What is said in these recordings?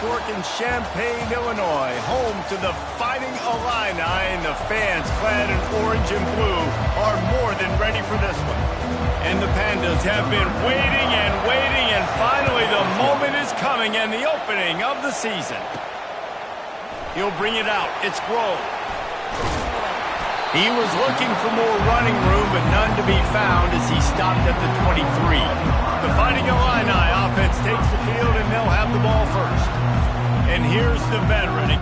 York in Champaign, Illinois, home to the Fighting Illini, and the fans clad in orange and blue are more than ready for this one. And the Pandas have been waiting and finally the moment is coming and the opening of the season. He'll bring it out. It's Grove. He was looking for more running room, but none to be found as he stopped at the 23. The Fighting Illini offense takes the field, and they'll have the ball first. And here's the veteran.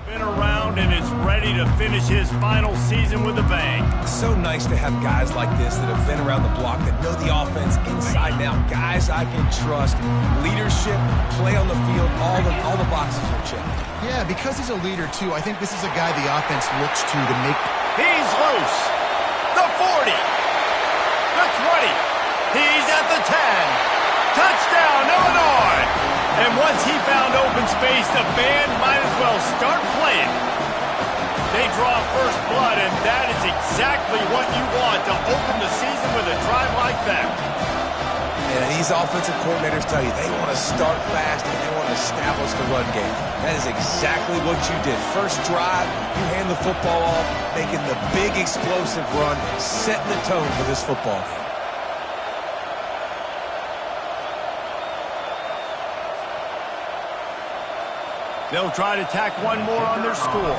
Been around and is ready to finish his final season with a bang. So nice to have guys like this that have been around the block, that know the offense inside and out. Guys I can trust. Leadership, play on the field, all the boxes are checked. Yeah, because he's a leader, too. I think this is a guy the offense looks to make... He's loose. The 40. The 20. He's at the 10. Touchdown, Illinois. And once he found open space, the band might as well start playing. They draw first blood, and that is exactly what you want to open the season with a drive like that. And these offensive coordinators tell you they want to start fast and they want to establish the run game. That is exactly what you did. First drive, you hand the football off, making the big explosive run, setting the tone for this football game. They'll try to tack one more on their score.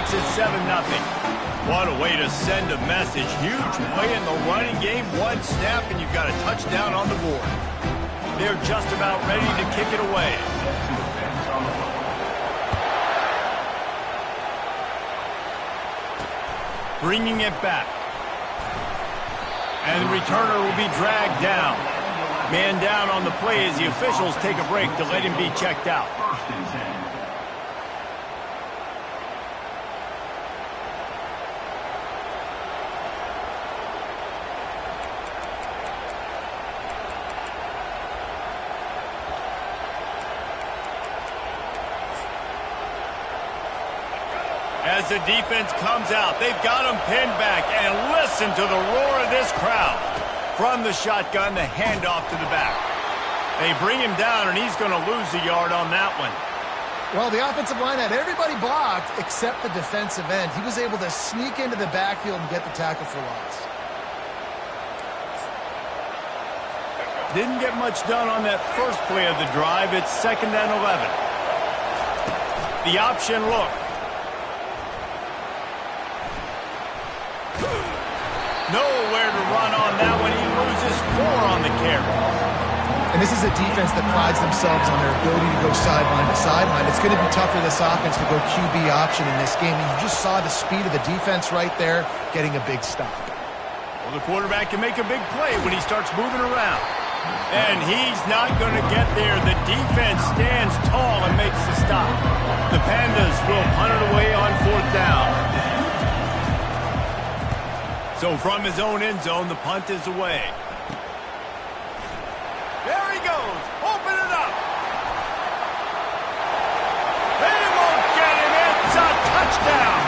makes it 7-0. What a way to send a message. Huge play in the running game. One snap, and you've got a touchdown on the board. They're just about ready to kick it away. Bringing it back. And the returner will be dragged down. Man down on the play as the officials take a break to let him be checked out. As the defense comes out, they've got him pinned back, and listen to the roar of this crowd. From the shotgun, the handoff to the back. They bring him down, and he's going to lose a yard on that one. Well, the offensive line had everybody blocked except the defensive end. He was able to sneak into the backfield and get the tackle for loss. Didn't get much done on that first play of the drive. It's 2nd and 11. The option look. Nowhere to run on that one. He loses 4 on the carry. And this is a defense that prides themselves on their ability to go sideline to sideline. It's going to be tough for this offense to go QB option in this game. And you just saw the speed of the defense right there, getting a big stop. Well, the quarterback can make a big play when he starts moving around. And he's not going to get there. The defense stands tall and makes the stop. The Pandas will punt it away on 4th down. So from his own end zone, the punt is away. There he goes. Open it up. They won't get him. It's a touchdown.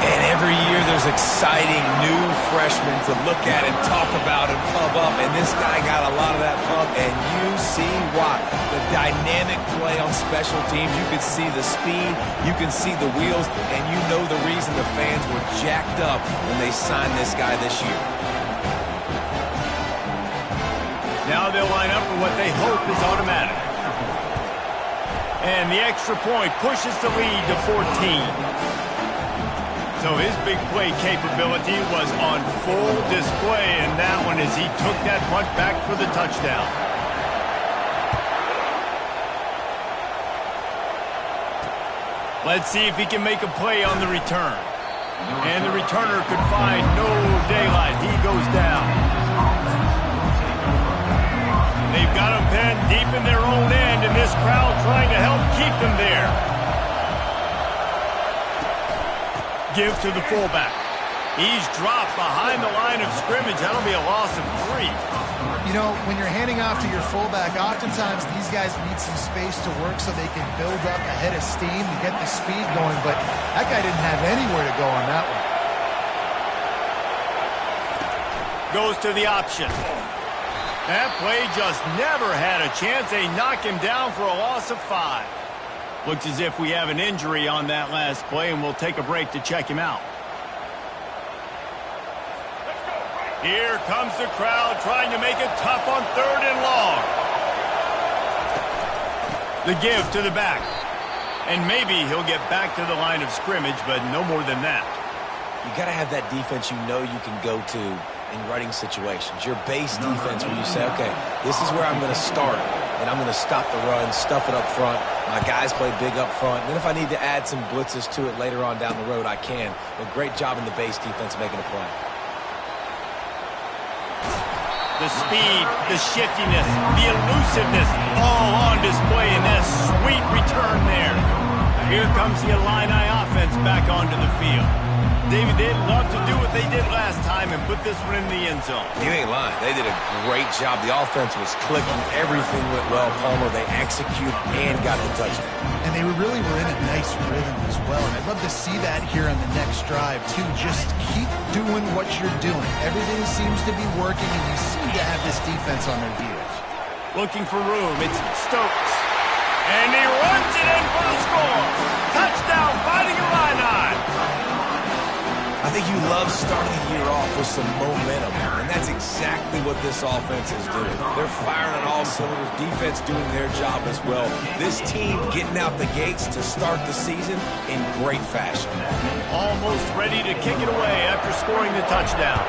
And every year there's exciting new freshmen to look at and talk about and pump up. And this guy got a lot of that pump, and you see why. The dynamic play on special teams. You can see the speed. You can see the wheels. And you know the reason the fans were jacked up when they signed this guy this year. Now they'll line up for what they hope is automatic. And the extra point pushes the lead to 14. So his big play capability was on full display in that one as he took that punt back for the touchdown. Let's see if he can make a play on the return. And the returner could find no daylight. He goes down. They've got him pinned deep in their own end, and this crowd trying to help keep them there. Give to the fullback. He's dropped behind the line of scrimmage. That'll be a loss of 3. You know, when you're handing off to your fullback, oftentimes these guys need some space to work so they can build up a head of steam to get the speed going, but that guy didn't have anywhere to go on that one. Goes to the option. That play just never had a chance. They knock him down for a loss of 5. Looks as if we have an injury on that last play, and we'll take a break to check him out. Here comes the crowd trying to make it tough on 3rd and long. The give to the back. And maybe he'll get back to the line of scrimmage, but no more than that. You got to have that defense you know you can go to in running situations. Your base defense where you say, okay, this is where I'm going to start, and I'm going to stop the run, stuff it up front. My guys play big up front. Then if I need to add some blitzes to it later on down the road, I can. But great job in the base defense making a play. The speed, the shiftiness, the elusiveness, all on display in that sweet return there. Here comes the Illini offense back onto the field. David, they'd love to do what they did last time and put this one in the end zone. You ain't lying. They did a great job. The offense was clicking. Everything went well. Palmer, they executed and got the touchdown. And they really were in a nice rhythm as well. And I'd love to see that here on the next drive, too. Just keep doing what you're doing. Everything seems to be working, and you seem to have this defense on their heels. Looking for room. It's Stokes. And he runs it in for the score. Touchdown, Fighting Illini. I think you love love starting the year off with some momentum, and that's exactly what this offense is doing. They're firing on all cylinders, defense doing their job as well. This team getting out the gates to start the season in great fashion. Almost ready to kick it away after scoring the touchdown.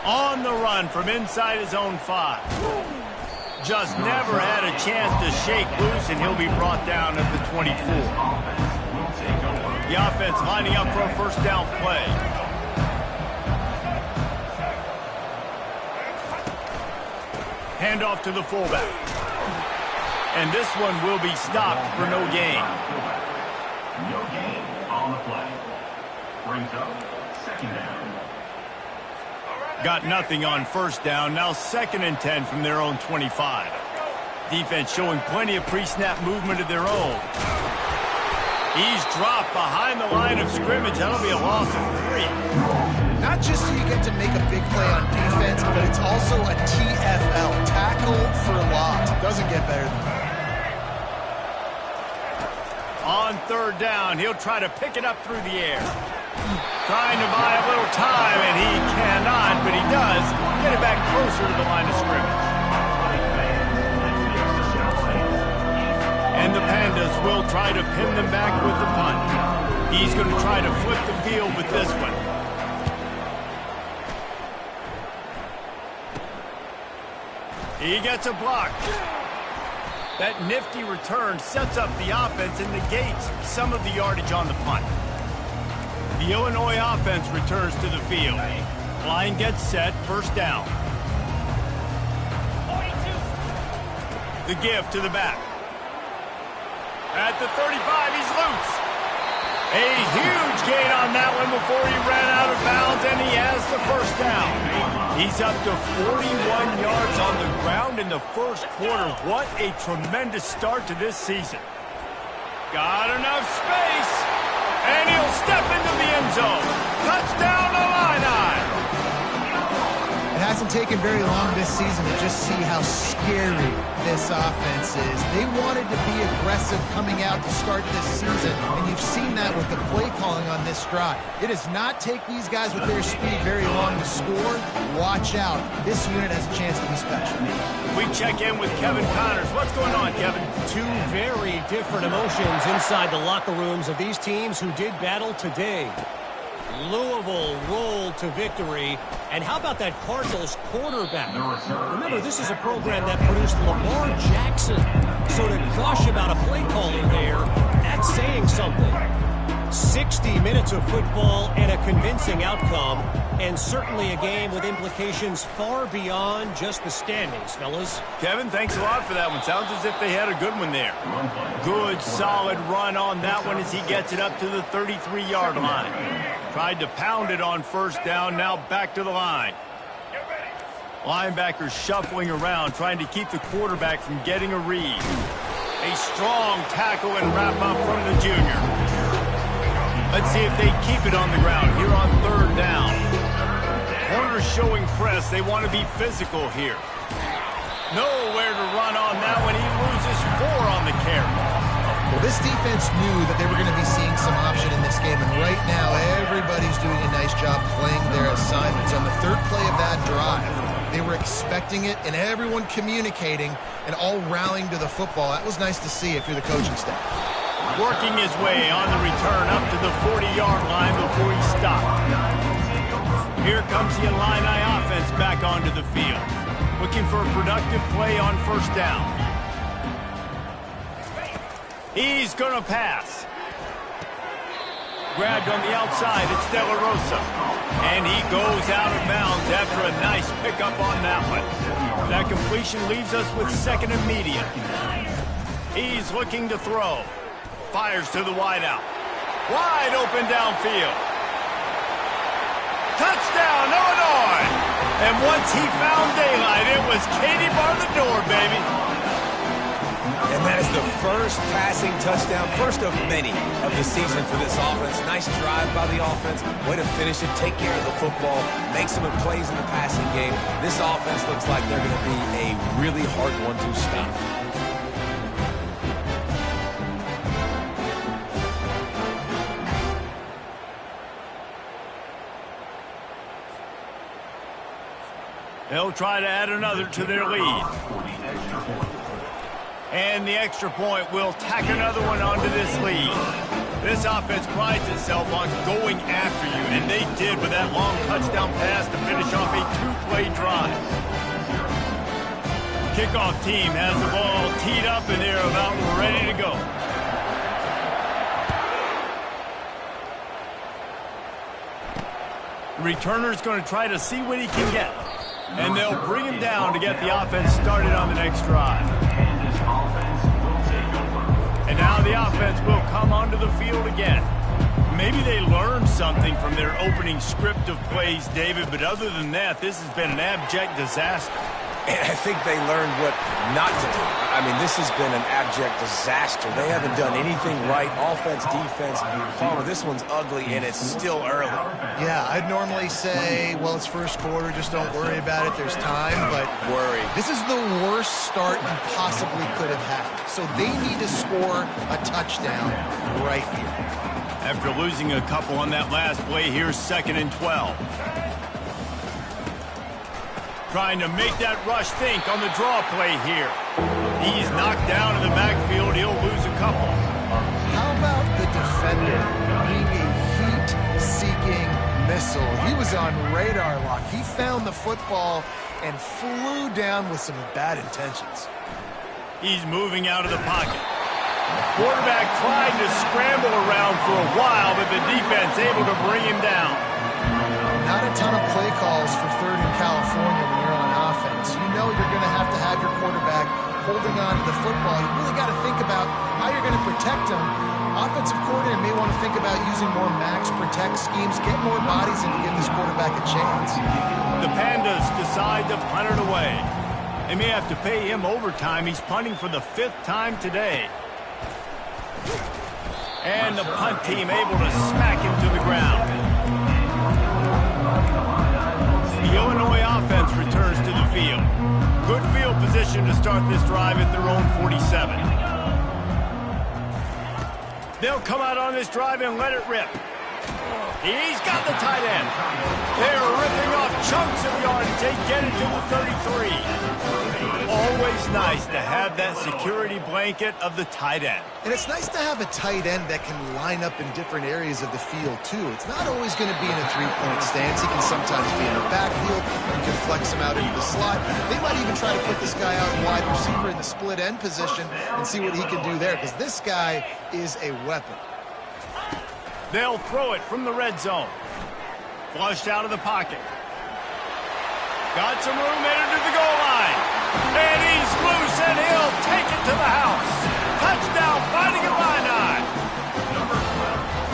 On the run from inside his own 5. Just never had a chance to shake loose, and he'll be brought down at the 24. The offense lining up for a first down play. Handoff to the fullback. And this one will be stopped for no gain. No gain on the play. Brings up second down. Got nothing on first down. Now 2nd and 10 from their own 25. Defense showing plenty of pre-snap movement of their own. He's dropped behind the line of scrimmage. That'll be a loss of 3. Not just so you get to make a big play on defense, but it's also a TFL, tackle for loss. Doesn't get better than that. On 3rd down, he'll try to pick it up through the air. Trying to buy a little time, and he cannot, but he does get it back closer to the line of scrimmage. And the Pandas will try to pin them back with the punt. He's going to try to flip the field with this one. He gets a block. That nifty return sets up the offense and negates some of the yardage on the punt. The Illinois offense returns to the field. Line gets set, first down. The give to the back. At the 35, he's loose. A huge gain on that one before he ran out of bounds, and he has the first down. He's up to 41 yards on the ground in the first quarter. What a tremendous start to this season. Got enough space. And he'll step into the end zone. Touchdown, Illini! It hasn't taken very long this season to just see how scary this offense is. They wanted to be aggressive coming out to start this season, and you've seen that with the play calling on this drive. It does not take these guys with their speed very long to score. Watch out. This unit has a chance to be special. We check in with Kevin Connors. What's going on, Kevin? Two very different emotions inside the locker rooms of these teams who did battle today. Louisville rolled to victory. And how about that Cardinals quarterback? Remember, this is a program that produced Lamar Jackson. So to gush about a play caller there, that's saying something. 60 minutes of football and a convincing outcome, and certainly a game with implications far beyond just the standings, fellas. Kevin, thanks a lot for that one. Sounds as if they had a good one there. Good, solid run on that one as he gets it up to the 33-yard line. Tried to pound it on first down, now back to the line. Linebackers shuffling around, trying to keep the quarterback from getting a read. A strong tackle and wrap up from the junior. Let's see if they keep it on the ground here on 3rd down. Corners showing press. They want to be physical here. Nowhere to run on that one. He loses 4 on the carry. Well, this defense knew that they were going to be seeing some option in this game, and right now everybody's doing a nice job playing their assignments. On the 3rd play of that drive, they were expecting it, and everyone communicating and all rallying to the football. That was nice to see if you're the coaching staff. Working his way on the return up to the 40-yard line before he stopped. Here comes the Illini offense back onto the field. Looking for a productive play on first down. He's going to pass. Grabbed on the outside, it's De La Rosa. And he goes out of bounds after a nice pickup on that one. That completion leaves us with 2nd and medium. He's looking to throw. Fires to the wideout. Wide open downfield. Touchdown, Illinois! And once he found daylight, it was Katie bar the door, baby. And that is the first passing touchdown, first of many of the season for this offense. Nice drive by the offense. Way to finish it, take care of the football, make some plays in the passing game. This offense looks like they're going to be a really hard one to stop. They'll try to add another to their lead. And the extra point will tack another one onto this lead. This offense prides itself on going after you, and they did with that long touchdown pass to finish off a two-play drive. Kickoff team has the ball teed up, and they're about ready to go. The returner's going to try to see what he can get, and they'll bring him down to get the offense started on the next drive. And now the offense will come onto the field again. Maybe they learned something from their opening script of plays, David, but other than that, this has been an abject disaster. And I think they learned what not to do. I mean, this has been an abject disaster. They haven't done anything right. Offense, defense. Palmer, this one's ugly, and it's still early. Yeah, I'd normally say, well, it's first quarter, just don't worry about it. There's time, but Worry. this is the worst start you possibly could have had. So they need to score a touchdown right here. After losing a couple on that last play, here's 2nd and 12. Trying to make that rush think on the draw play here. He's knocked down in the backfield. He'll lose a couple. How about the defender being a heat-seeking missile? He was on radar lock. He found the football and flew down with some bad intentions. He's moving out of the pocket. Quarterback tried to scramble around for a while, but the defense able to bring him down. Not a ton of play calls for 3rd and California when you're on offense. You know you're going to have your quarterback holding on to the football. You really got to think about how you're going to protect him. Offensive coordinator may want to think about using more max protect schemes, get more bodies, and give this quarterback a chance. The Pandas decide to punt it away. They may have to pay him overtime. He's punting for the 5th time today. And the punt team able to smack him to the ground. The Illinois offense returns to the field. Good field position to start this drive at their own 47. They'll come out on this drive and let it rip. He's got the tight end. They're ripping off chunks of yardage. They get it to the 33. Always nice to have that security blanket of the tight end. And it's nice to have a tight end that can line up in different areas of the field, too. It's not always going to be in a three-point stance. He can sometimes be in the backfield. You can flex him out into the slot. They might even try to put this guy out wide receiver in the split end position and see what he can do there, because this guy is a weapon. They'll throw it from the red zone. Flushed out of the pocket. Got some room headed to the goal line. And he's loose, and he'll take it to the house. Touchdown, Fighting Illini.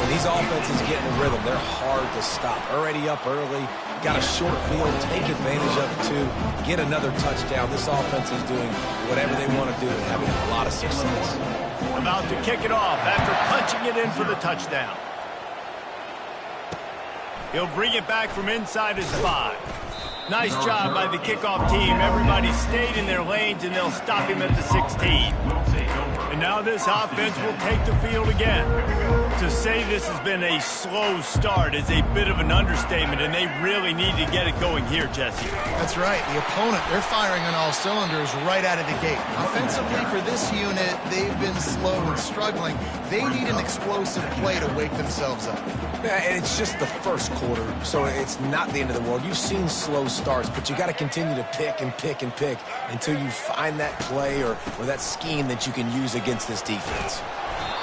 When these offenses get in a rhythm, they're hard to stop. Already up early, got a short field, take advantage of it too, get another touchdown. This offense is doing whatever they want to do and having a lot of success. About to kick it off after punching it in for the touchdown. He'll bring it back from inside his 5. Nice job by the kickoff team. Everybody stayed in their lanes, and they'll stop him at the 16. And now this offense will take the field again. To say this has been a slow start is a bit of an understatement, and they really need to get it going here, Jesse. That's right. The opponent, they're firing on all cylinders right out of the gate. Offensively, for this unit, they've been slow and struggling. They need an explosive play to wake themselves up. Yeah, and it's just the first quarter, so it's not the end of the world. You've seen slow starts, but you got to continue to pick and pick and pick until you find that play or that scheme that you can use against this defense.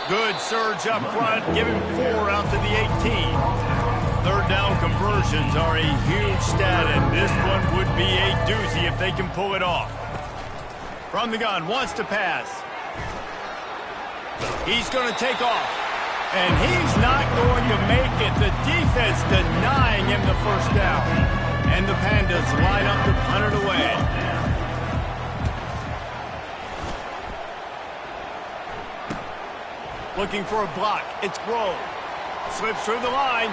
Good surge up front, giving 4 out to the 18. 3rd down conversions are a huge stat, and this one would be a doozy if they can pull it off. From the gun, wants to pass. He's going to take off, and he's not going to make it. The defense denying him the first down, and the Pandas line up to punt it away. Looking for a block. It's Grove. Slips through the line.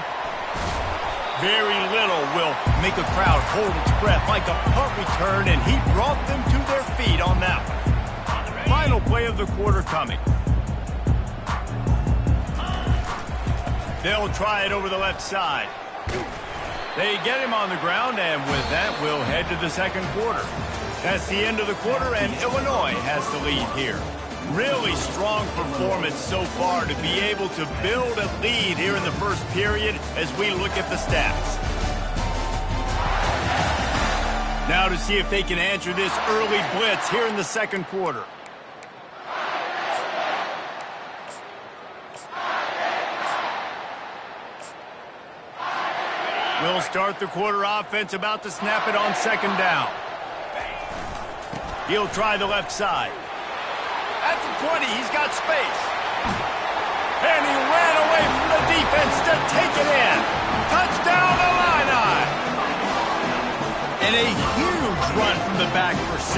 Very little will make a crowd hold its breath like a punt return, and he brought them to their feet on that one. Final play of the quarter coming. They'll try it over the left side. They get him on the ground, and with that, we'll head to the second quarter. That's the end of the quarter, and Illinois has the lead here. Really strong performance so far to be able to build a lead here in the first period as we look at the stats. Now to see if they can answer this early blitz here in the second quarter. We'll start the quarter offense, about to snap it on second down. He'll try the left side. At the 20, he's got space. And he ran away from the defense to take it in. Touchdown, Illini! And a huge run from the back for 6.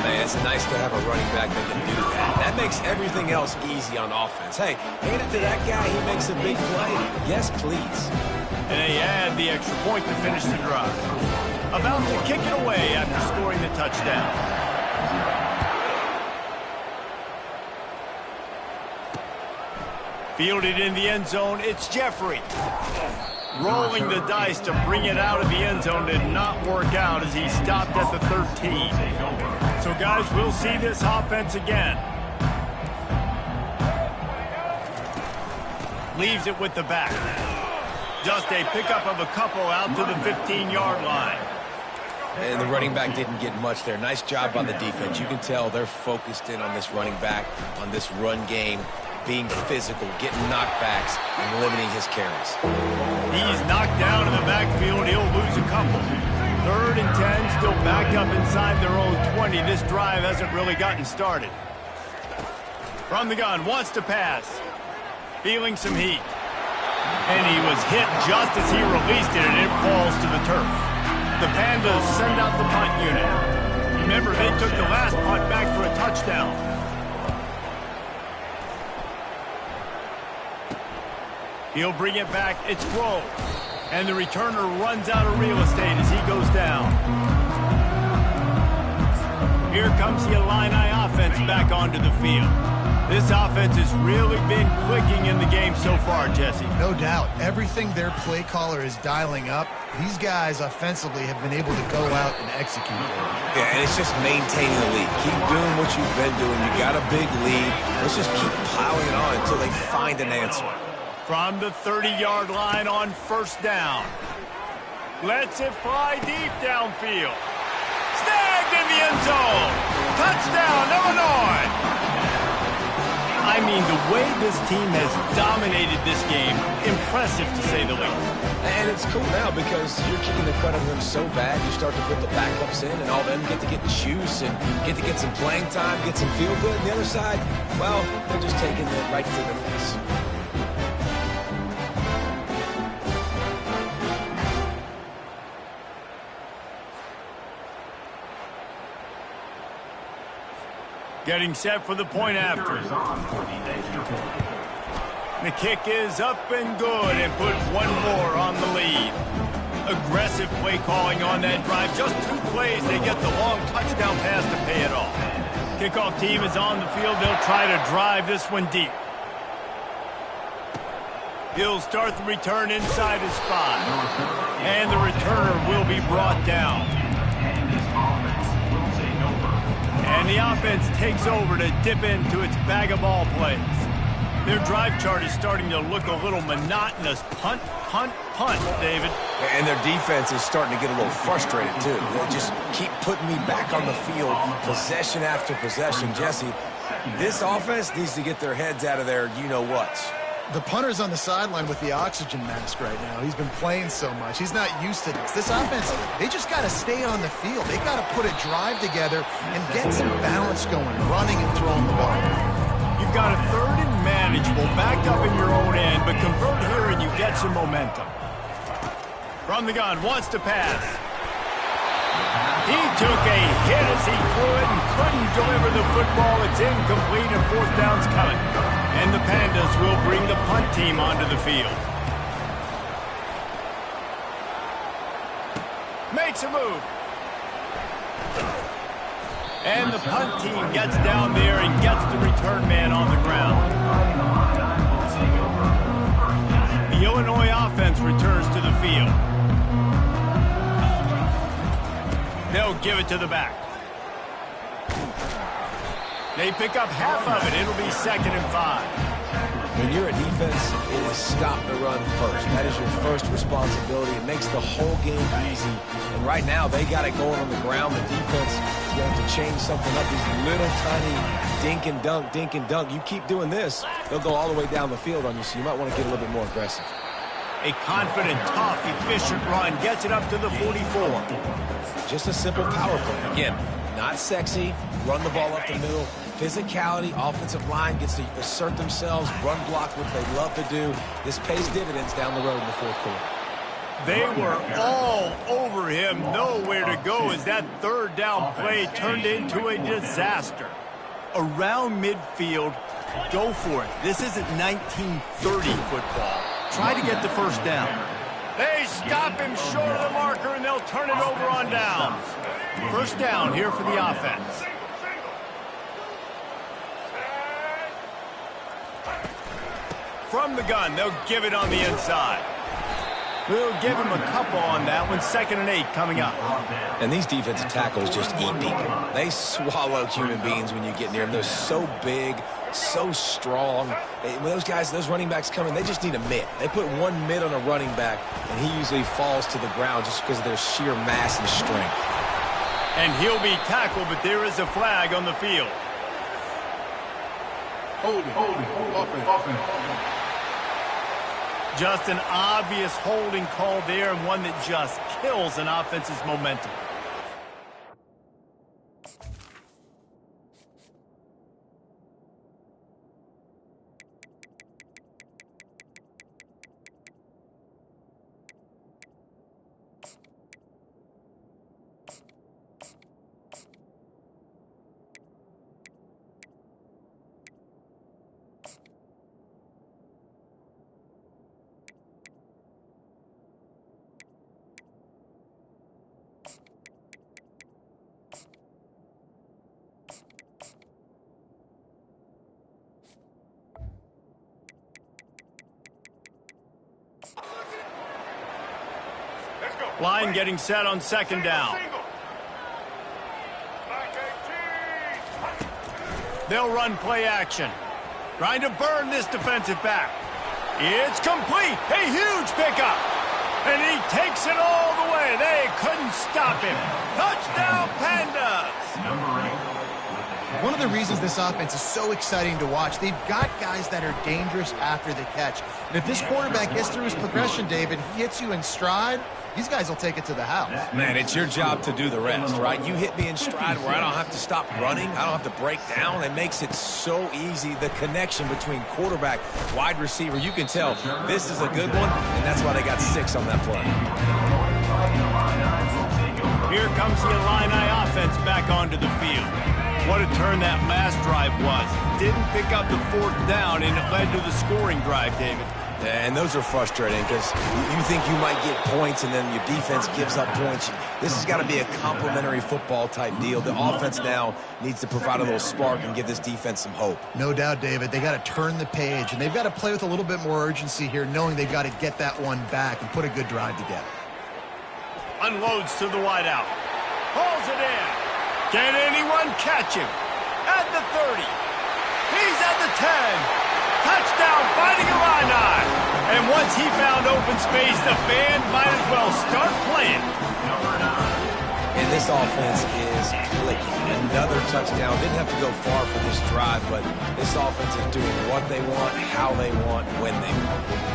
Man, it's nice to have a running back that can do that. That makes everything else easy on offense. Hey, hand it to that guy, he makes a big play. Yes, please. And they add the extra point to finish the drive. About to kick it away after scoring the touchdown. Fielded in the end zone, it's Jeffrey. Rolling the dice to bring it out of the end zone did not work out as he stopped at the 13. So, guys, we'll see this offense again. Leaves it with the back. Just a pickup of a couple out to the 15-yard line. And the running back didn't get much there. Nice job by the defense. You can tell they're focused in on this running back, on this run game, being physical, getting knockbacks, and limiting his carries. He's knocked down in the backfield. He'll lose a couple. 3rd and 10, still backed up inside their own 20. This drive hasn't really gotten started. From the gun, wants to pass. Feeling some heat. And he was hit just as he released it, and it falls to the turf. The Pandas send out the punt unit. Remember, they took the last punt back for a touchdown. He'll bring it back. It's Grove. And the returner runs out of real estate as he goes down. Here comes the Illini offense back onto the field. This offense has really been clicking in the game so far, Jesse. No doubt. Everything their play caller is dialing up, these guys offensively have been able to go out and execute. Yeah, and it's just maintaining the lead. Keep doing what you've been doing. You got a big lead. Let's just keep piling it on until they find an answer. From the 30-yard line on first down. Lets it fly deep downfield. Snagged in the end zone. Touchdown, Illinois. I mean, the way this team has dominated this game, impressive to say the least. And it's cool now because you're kicking the crud out of them so bad, you start to put the backups in, and all of them get to get juice and get to get some playing time, get some feel good. And the other side, well, they're just taking it right to the face. Getting set for the point after. The kick is up and good and put one more on the lead. Aggressive play calling on that drive. Just 2 plays, they get the long touchdown pass to pay it off. Kickoff team is on the field. They'll try to drive this one deep. He'll start the return inside his spot. And the returner will be brought down. And the offense takes over to dip into its bag of ball plays. Their drive chart is starting to look a little monotonous. Punt, punt, punt, David. And their defense is starting to get a little frustrated, too. They just keep putting me back on the field, possession after possession. Jesse, this offense needs to get their heads out of their you-know-whats. The punter's on the sideline with the oxygen mask right now. He's been playing so much. He's not used to this. This offense, they just got to stay on the field. They got to put a drive together and get some balance going, running and throwing the ball. You've got a 3rd and manageable, backed up in your own end, but convert here and you get some momentum. From the gun, wants to pass. He took a hit as he threw it and couldn't deliver the football. It's incomplete and 4th down's coming. And the Pandas will bring the punt team onto the field. Makes a move. And the punt team gets down there and gets the return man on the ground. The Illinois offense returns to the field. give it to the back. They pick up half of it. It'll be 2nd and 5. When you're a defense, it is stop the run first. That is your first responsibility. It makes the whole game easy. And right now, they got it going on the ground. The defense is going to change something up. These little tiny dink and dunk. You keep doing this, they'll go all the way down the field on you, so you might want to get a little bit more aggressive. A confident, tough, efficient run gets it up to the 44. Just a simple power play. Again, not sexy. Run the ball up the middle. Physicality, offensive line gets to assert themselves, run block, which they love to do. This pays dividends down the road in the 4th quarter. They were all over him, nowhere to go as that 3rd down play turned into a disaster. Around midfield, go for it. This isn't 1930 football. Try to get the 1st down. They stop him short of the marker, and they'll turn it over on downs. 1st down here for the offense. From the gun, they'll give it on the inside. We'll give him a couple on that one. 2nd and 8 coming up. And these defensive tackles just eat people. They swallow human beings when you get near them. They're so big, so strong. When those guys, those running backs come in, they just need a mitt. They put one mitt on a running back, and he usually falls to the ground just because of their sheer mass and strength. And he'll be tackled, but there is a flag on the field. Holding. Just an obvious holding call there, and one that just kills an offense's momentum. Line getting set on 2nd down. They'll run play action. Trying to burn this defensive back. It's complete. A huge pickup. And he takes it all the way. They couldn't stop him. Touchdown, Pandas. Number 8. One of the reasons this offense is so exciting to watch, they've got guys that are dangerous after the catch. And if this quarterback gets through his progression, David, he hits you in stride, these guys will take it to the house. Man, it's your job to do the rest, right? You hit me in stride where I don't have to stop running. I don't have to break down. It makes it so easy. The connection between quarterback, wide receiver, you can tell this is a good one, and that's why they got 6 on that play. Here comes the Illini offense back onto the field. What a turn that last drive was. Didn't pick up the 4th down, and it led to the scoring drive, David. And those are frustrating because you think you might get points and then your defense gives up points. This has got to be a complementary football type deal. The offense now needs to provide a little spark and give this defense some hope. No doubt, David. They got to turn the page, and they've got to play with a little bit more urgency here, knowing they've got to get that one back and put a good drive together. Unloads to the wideout. Hauls it in. Can anyone catch him? At the 30. He's at the 10. Touchdown, Fighting Illini. And once he found open space, the band might as well start playing. And this offense is clicking. Another touchdown. Didn't have to go far for this drive, but this offense is doing what they want, how they want, when they want.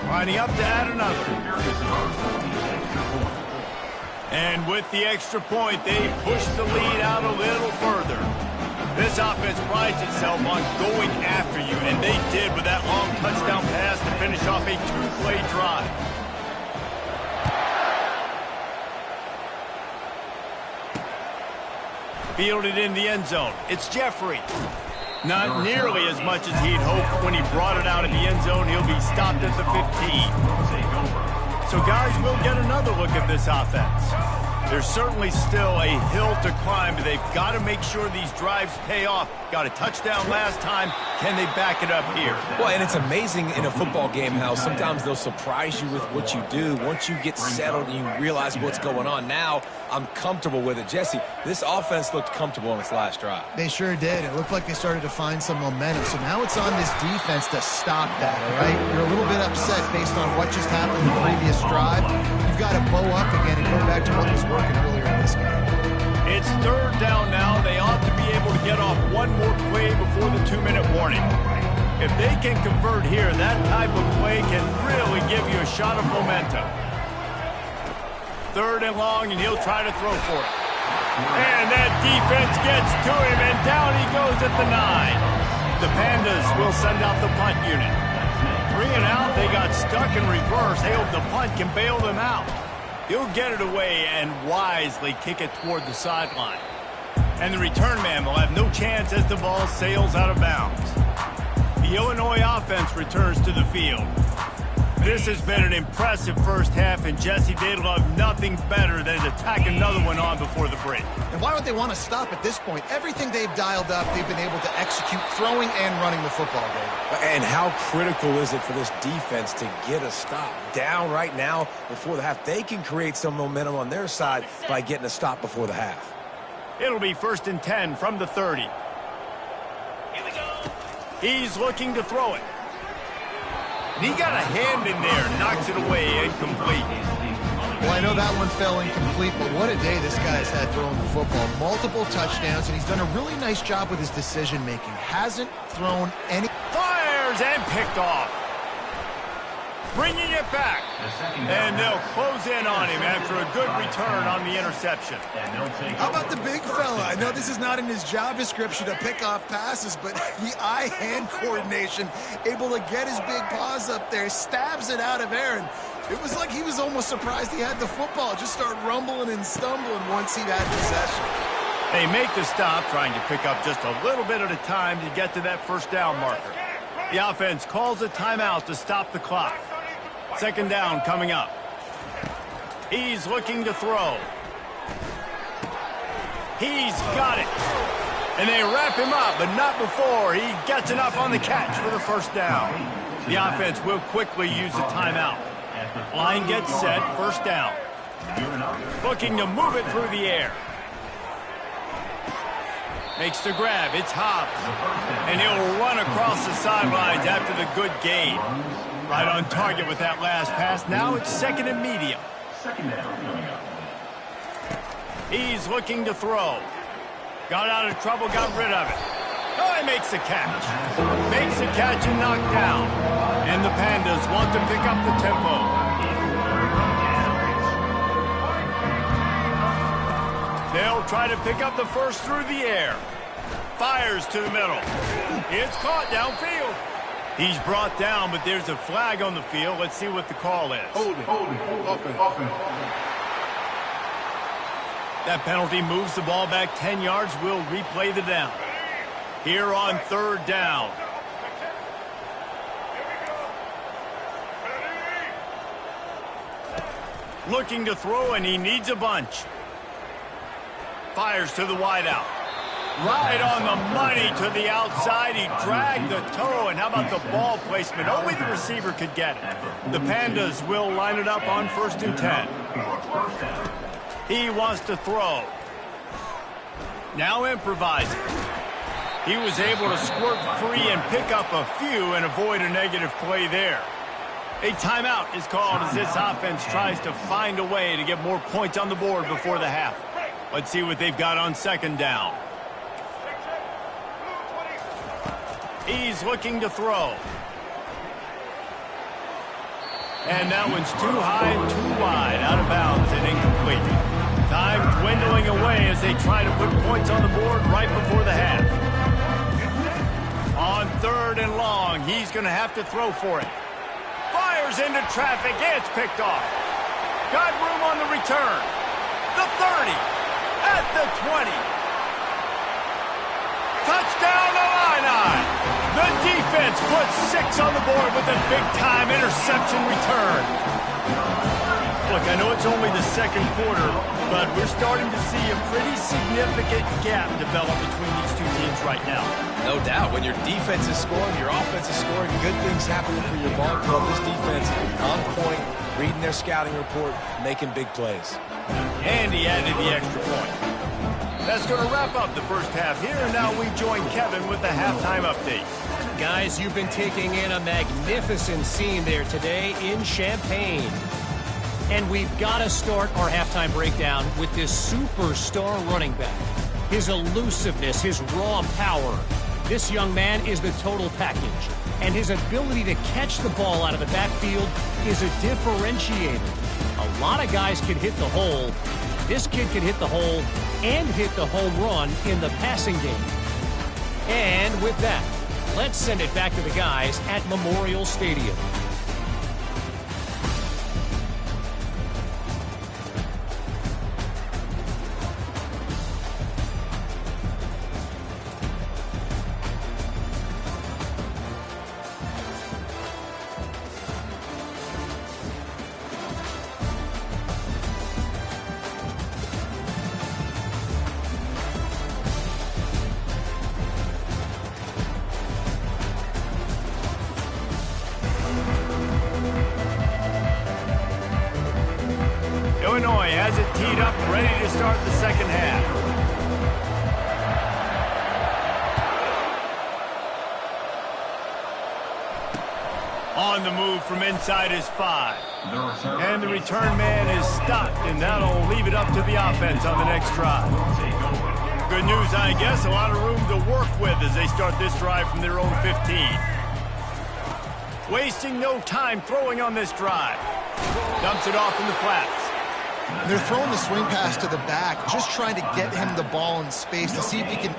Lining up to add another. And with the extra point, they push the lead out a little further. This offense prides itself on going after you, and they did with that long touchdown pass to finish off a 2-play drive. Fielded in the end zone. It's Jeffrey. Not nearly as much as he'd hoped when he brought it out of the end zone. He'll be stopped at the 15. So, guys, we'll get another look at this offense. There's certainly still a hill to climb, but they've got to make sure these drives pay off. Got a touchdown last time. Can they back it up here? Well, and it's amazing in a football game how sometimes they'll surprise you with what you do. Once you get settled and you realize what's going on, now I'm comfortable with it. Jesse, this offense looked comfortable on its last drive. They sure did. It looked like they started to find some momentum. So now it's on this defense to stop that, all right? You're a little bit upset based on what just happened in the previous drive. You've got to bow up again and go back to what was working earlier in this game. It's third down now. They ought to be able to get off one more play before the 2-minute warning. If they can convert here, that type of play can really give you a shot of momentum. Third and long, and he'll try to throw for it. And that defense gets to him, and down he goes at the 9. The Pandas will send out the punt unit. 3 and out, they got stuck in reverse. They hope the punt can bail them out. He'll get it away and wisely kick it toward the sideline. And the return man will have no chance as the ball sails out of bounds. The Illinois offense returns to the field. This has been an impressive first half, and Jesse, they'd love nothing better than to tack another one on before the break. And why would they want to stop at this point? Everything they've dialed up, they've been able to execute throwing and running the football game. And how critical is it for this defense to get a stop? Down right now before the half. They can create some momentum on their side by getting a stop before the half. It'll be 1st and 10 from the 30. Here we go. He's looking to throw it. And he got a hand in there, knocks it away, incomplete. Well, I know that one fell incomplete, but what a day this guy's had throwing the football. Multiple touchdowns, and he's done a really nice job with his decision-making. Hasn't thrown any... Fires and picked off. Bringing it back. And they'll close in on him after a good return on the interception. How about the big fella? I know this is not in his job description to pick off passes, but the eye-hand coordination, able to get his big paws up there, stabs it out of Aaron. It was like he was almost surprised he had the football. Just start rumbling and stumbling once he had possession. They make the stop, trying to pick up just a little bit at a time to get to that first down marker. The offense calls a timeout to stop the clock. 2nd down coming up. He's looking to throw. He's got it. And they wrap him up, but not before he gets enough on the catch for the first down. The offense will quickly use a timeout. Line gets set, 1st down. Looking to move it through the air. Makes the grab, it's Hobbs. And he'll run across the sidelines after the good gain. Right on target with that last pass. Now it's 2nd and medium. He's looking to throw. Got out of trouble, got rid of it. Oh, he makes the catch. Makes the catch and knocked down. And the Pandas want to pick up the tempo. They'll try to pick up the first through the air. Fires to the middle. It's caught downfield. He's brought down, but there's a flag on the field. Let's see what the call is. Holding. Offense. That penalty moves the ball back 10 yards. We'll replay the down. Here on 3rd down. Looking to throw, and he needs a bunch. Fires to the wideout. Right on the money to the outside. He dragged the toe, and how about the ball placement? Only the receiver could get it. The Pandas will line it up on 1st and 10. He wants to throw. Now improvising. He was able to squirt free and pick up a few and avoid a negative play there. A timeout is called as this offense tries to find a way to get more points on the board before the half. Let's see what they've got on 2nd down. He's looking to throw. And that one's too high and too wide, out of bounds and incomplete. Time dwindling away as they try to put points on the board right before the half. On 3rd and long, he's going to have to throw for it. Fires into traffic, it's picked off. Got room on the return. The 30, at the 20. Touchdown Illini! The defense puts 6 on the board with a big-time interception return. Look, I know it's only the 2nd quarter, but we're starting to see a pretty significant gap develop between these two teams right now. No doubt. When your defense is scoring, your offense is scoring, good things happening for your ball club. This defense on point, reading their scouting report, making big plays. And he added the extra point. That's going to wrap up the first half here, and now we join Kevin with the halftime update. Guys, you've been taking in a magnificent scene there today in Champaign. And we've got to start our halftime breakdown with this superstar running back. His elusiveness, his raw power. This young man is the total package. And his ability to catch the ball out of the backfield is a differentiator. A lot of guys can hit the hole. This kid can hit the hole and hit the home run in the passing game. And with that, let's send it back to the guys at Memorial Stadium. Illinois has it teed up, ready to start the second half. On the move from inside his 5. And the return man is stopped, and that'll leave it up to the offense on the next drive. Good news, I guess, a lot of room to work with as they start this drive from their own 15. Wasting no time throwing on this drive. Dumps it off in the flats. They're throwing the swing pass to the back, just trying to get him the ball in space to see if he can...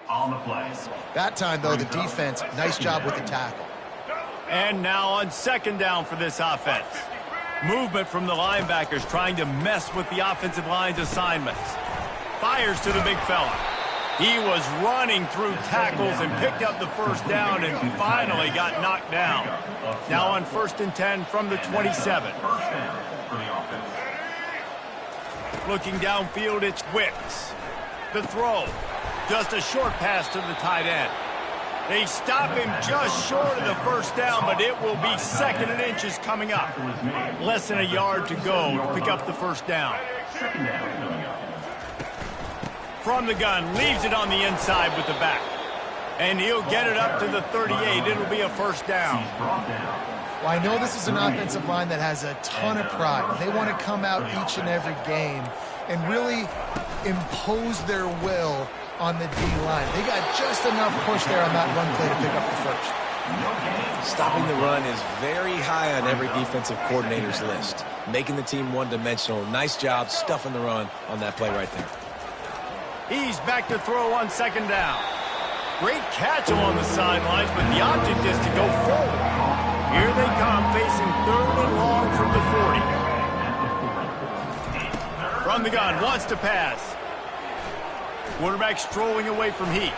On the play. That time, though, the defense, nice job with the tackle. And now on second down for this offense. Movement from the linebackers trying to mess with the offensive line's assignments. Fires to the big fella. He was running through tackles and picked up the first down and finally got knocked down. Now on 1st and 10 from the 27. First down for the offense. Looking downfield, it's Wicks. The throw. Just a short pass to the tight end. They stop him just short of the first down, but it will be 2nd and inches coming up. Less than a yard to go to pick up the first down. Second down coming up. From the gun, leaves it on the inside with the back. And he'll get it up to the 38. It'll be a first down. He's brought down. Well, I know this is an offensive line that has a ton of pride. They want to come out each and every game and really impose their will on the D-line. They got just enough push there on that run play to pick up the first. Stopping the run is very high on every defensive coordinator's list. Making the team one-dimensional. Nice job stuffing the run on that play right there. He's back to throw on 2nd down. Great catch along the sidelines, but the object is to go forward. Here they come, facing 3rd and long from the 40. From the gun, wants to pass. Quarterback strolling away from Heat.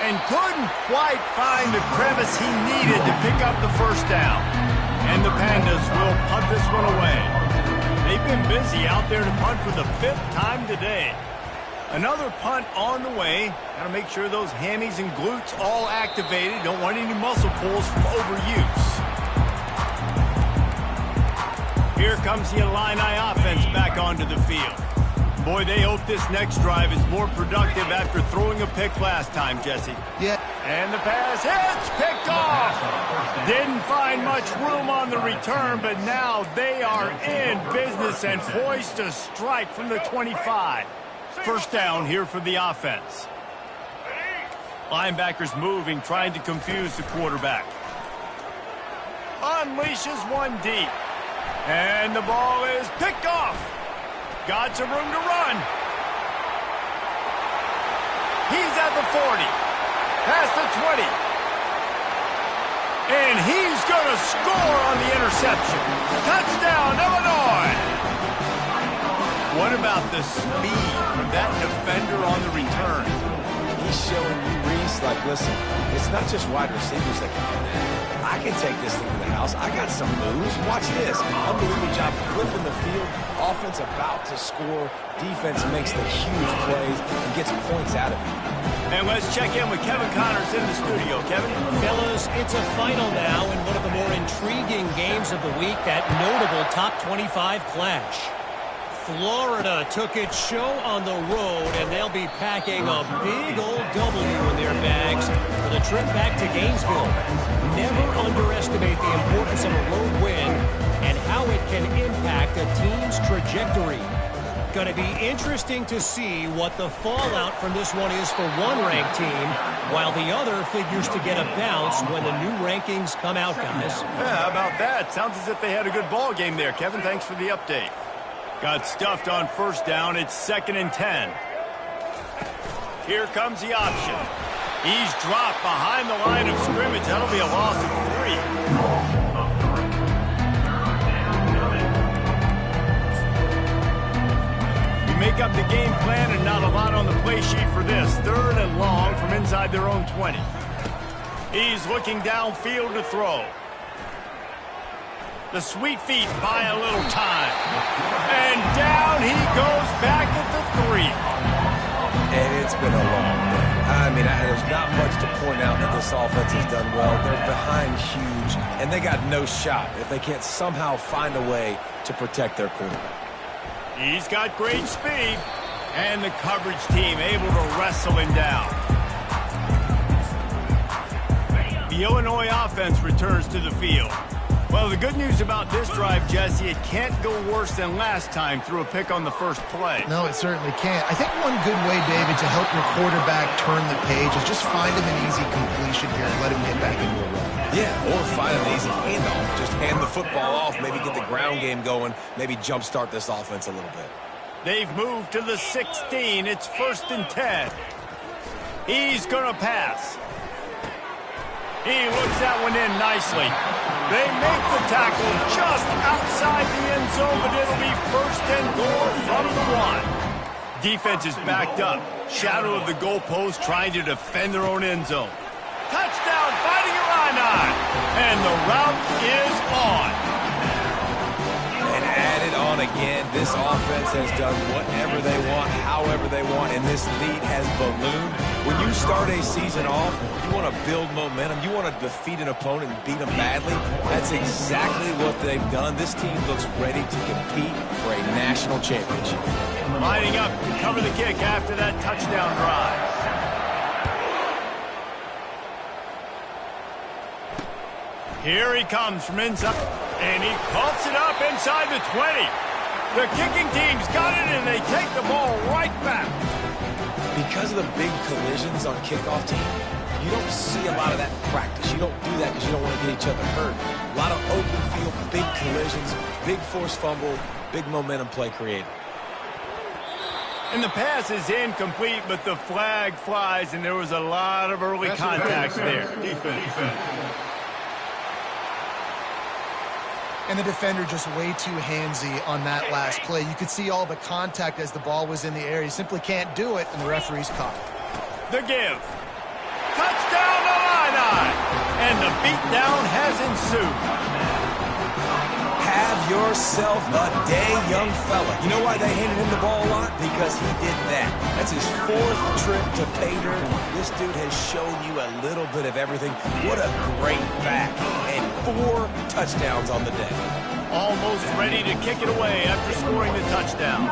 And couldn't quite find the crevice he needed to pick up the first down. And the Pandas will punt this one away. They've been busy out there to punt for the 5th time today. Another punt on the way. Got to make sure those hammies and glutes all activated. Don't want any muscle pulls from overuse. Here comes the Illini offense back onto the field. Boy, they hope this next drive is more productive after throwing a pick last time, Jesse. Yeah. And the pass hits, picked off. Didn't find much room on the return, but now they are in business and poised to strike from the 25. First down here for the offense. Linebackers moving, trying to confuse the quarterback. Unleashes one deep. And the ball is picked off. Got some room to run. He's at the 40. Past the 20. And he's going to score on the interception. Touchdown, Illinois. What about the speed from that defender on the return? He's showing you, Reese, like, listen, it's not just wide receivers that can do that. I can take this thing to the house. I got some moves. Watch this. Unbelievable job flipping the field. Offense about to score. Defense makes the huge plays and gets points out of it. And let's check in with Kevin Connors in the studio. Kevin? Fellas, it's a final now in one of the more intriguing games of the week, that notable top 25 clash. Florida took its show on the road, and they'll be packing a big old W in their bags for the trip back to Gainesville. Never underestimate the importance of a road win and how it can impact a team's trajectory. Going to be interesting to see what the fallout from this one is for one ranked team, while the other figures to get a bounce when the new rankings come out, guys. Yeah, how about that? Sounds as if they had a good ball game there. Kevin, thanks for the update. Got stuffed on first down. It's 2nd and 10. Here comes the option. He's dropped behind the line of scrimmage. That'll be a loss of 3. We make up the game plan and not a lot on the play sheet for this. 3rd and long from inside their own 20. He's looking downfield to throw. The sweet feet buy a little time. And down he goes back at the 3. And it's been a long day. I mean, there's not much to point out that this offense has done well. They're behind huge, and they got no shot if they can't somehow find a way to protect their quarterback. He's got great speed, and the coverage team able to wrestle him down. The Illinois offense returns to the field. Well, the good news about this drive, Jesse, it can't go worse than last time through a pick on the first play. No, it certainly can't. I think one good way, David, to help your quarterback turn the page is just find him an easy completion here and let him get back into a run. Yeah, or find an easy handoff. Just hand the football off, maybe get the ground game going, maybe jumpstart this offense a little bit. They've moved to the 16. It's 1st and 10. He's going to pass. He looks that one in nicely. They make the tackle just outside the end zone, but it'll be 1st and goal from the 1. Defense is backed up. Shadow of the goalpost trying to defend their own end zone. Touchdown, Fighting Illini. And the route is on. And added on again, this offense has done whatever they want, however they want, and this lead has ballooned. When you start a season off, you want to build momentum. You want to defeat an opponent and beat them badly. That's exactly what they've done. This team looks ready to compete for a national championship. Lining up to cover the kick after that touchdown drive. Here he comes from inside, and he coughs it up inside the 20. The kicking team's got it, and they take the ball right back. Because of the big collisions on kickoff team, you don't see a lot of that in practice. You don't do that because you don't want to get each other hurt. A lot of open field, big collisions, big forced fumble, big momentum play created. And the pass is incomplete, but the flag flies, and there was a lot of early contact there. Defense. And the defender just way too handsy on that last play. You could see all the contact as the ball was in the air. He simply can't do it, and the referee's caught. The give. Touchdown, Illini! And the beatdown has ensued. Have yourself a day, young fella. You know why they handed him the ball a lot? Because he did that. That's his 4th trip to pay dirt. This dude has shown you a little bit of everything. What a great back. And 4 touchdowns on the day. Almost ready to kick it away after scoring the touchdown.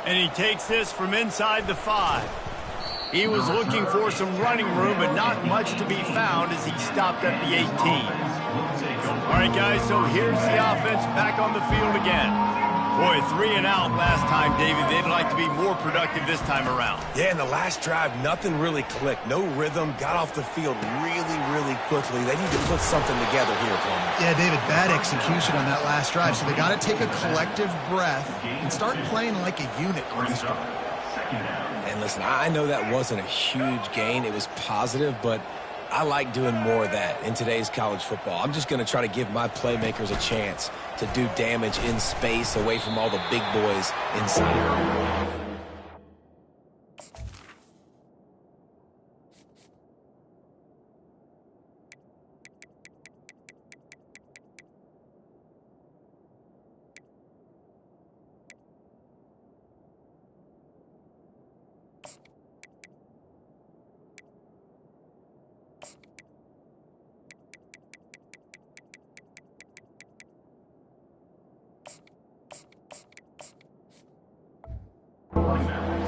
And he takes this from inside the 5. He was looking for some running room, but not much to be found as he stopped at the 18. All right, guys, so here's the offense back on the field again. Boy, 3 and out last time, David. They'd like to be more productive this time around. Yeah, in the last drive, nothing really clicked. No rhythm, got off the field really, really quickly. They need to put something together here, Palmer. Yeah, David, bad execution on that last drive, so they got to take a collective breath and start playing like a unit on this drive. And listen, I know that wasn't a huge gain. It was positive, but I like doing more of that in today's college football. I'm just going to try to give my playmakers a chance to do damage in space away from all the big boys inside.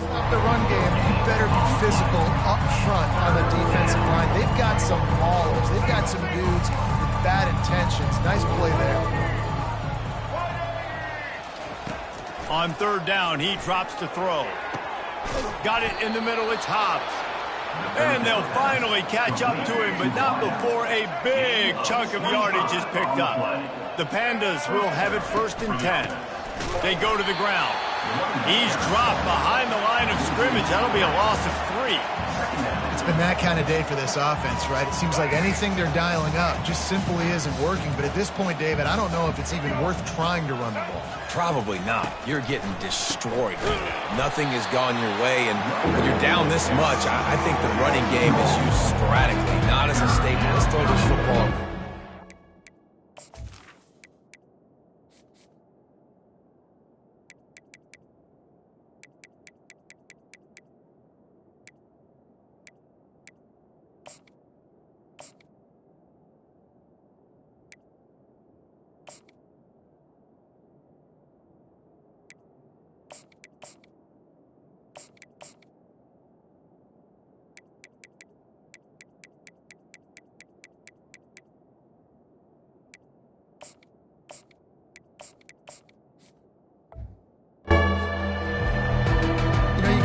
Stop the run game. You better be physical up front on the defensive line. They've got some maulers. They've got some dudes with bad intentions. Nice play there. On 3rd down, he drops to throw. Got it in the middle. It's Hobbs. And they'll finally catch up to him, but not before a big chunk of yardage is picked up. The Pandas will have it 1st and 10. They go to the ground. He's dropped behind the line of scrimmage. That'll be a loss of 3. It's been that kind of day for this offense, right? It seems like anything they're dialing up just simply isn't working. But at this point, David, I don't know if it's even worth trying to run the ball. Probably not. You're getting destroyed. Nothing has gone your way, and when you're down this much, I think the running game is used sporadically, not as a staple. Let's throw this football.